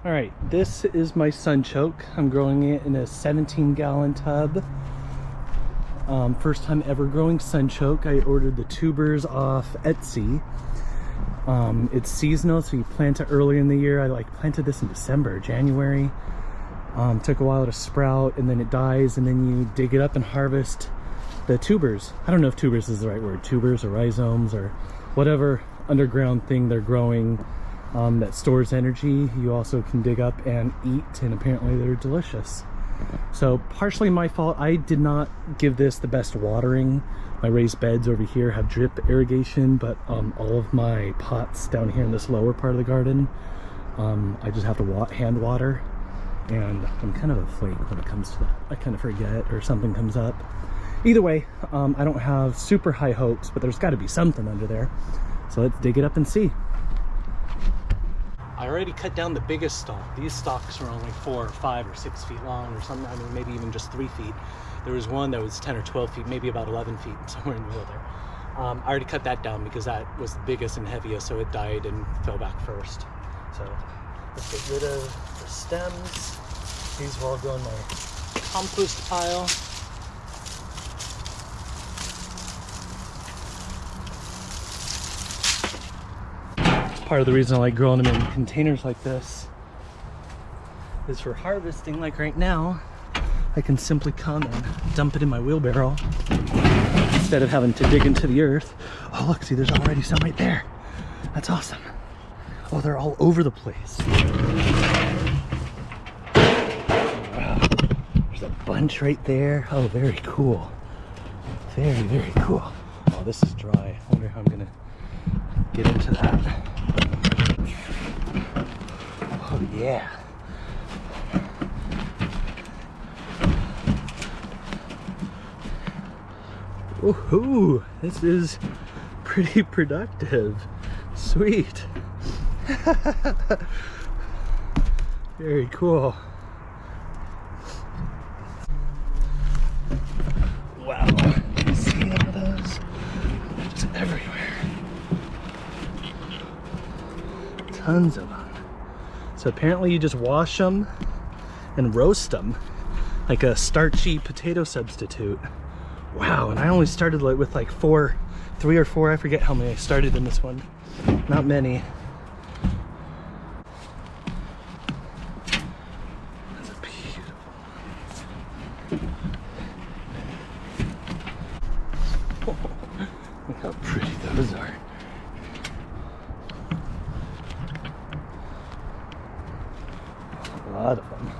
All right, this is my sunchoke. I'm growing it in a 17-gallon tub. First time ever growing sunchoke. I ordered the tubers off Etsy. It's seasonal, so you plant it early in the year. I planted this in December, January. Took a while to sprout, and then it dies, and then you dig it up and harvest the tubers. I don't know if tubers is the right word, tubers or rhizomes or whatever underground thing they're growing that stores energy. You also can dig up and eat, and apparently they're delicious. So partially my fault. I did not give this the best watering. My raised beds over here have drip irrigation, but all of my pots down here in this lower part of the garden, I just have to hand water, and I'm kind of a flake when it comes to that. I kind of forget or something comes up. Either way, I don't have super high hopes, but there's got to be something under there. So let's dig it up and see. I already cut down the biggest stalk. These stalks are only 4 or 5 or 6 feet long or something. I mean, maybe even just 3 feet. There was one that was 10 or 12 feet, maybe about 11 feet, somewhere in the middle there. I already cut that down because that was the biggest and heaviest, so it died and fell back first. So let's get rid of the stems. These will all go in my compost pile. Part of the reason I like growing them in containers like this is for harvesting. Like right now, I can simply come and dump it in my wheelbarrow instead of having to dig into the earth. Oh look, see, there's already some right there. That's awesome. Oh, they're all over the place. Wow, there's a bunch right there. Oh, very cool. Very, very cool. Oh, this is dry. I wonder how I'm gonna get into that. Oh yeah. Woohoo! This is pretty productive. Sweet. Very cool. Wow. You see all of those? They're just everywhere. Tons of them. So apparently you just wash them and roast them like a starchy potato substitute. Wow, and I only started with like 3 or 4, I forget how many I started in this one. Not many. That's beautiful. Oh, look how pretty those are. A lot of them.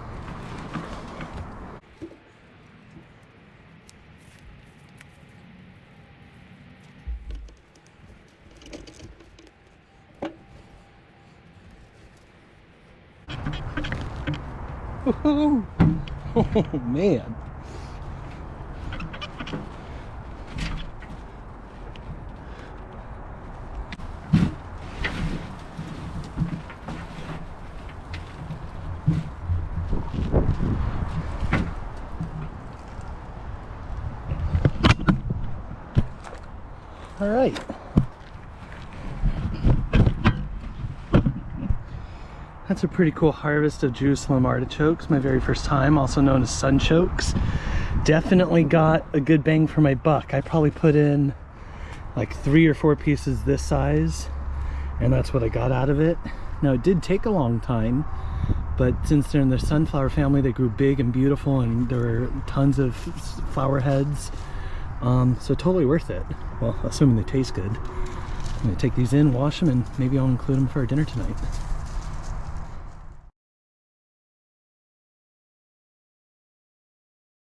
Woohoo! Oh man. All right. That's a pretty cool harvest of Jerusalem artichokes, my very first time, also known as sunchokes. Definitely got a good bang for my buck. I probably put in like 3 or 4 pieces this size, and that's what I got out of it. Now it did take a long time, but since they're in the sunflower family, they grew big and beautiful, and there were tons of flower heads. So totally worth it. Well, assuming they taste good. I'm gonna take these in, wash them, and maybe I'll include them for our dinner tonight.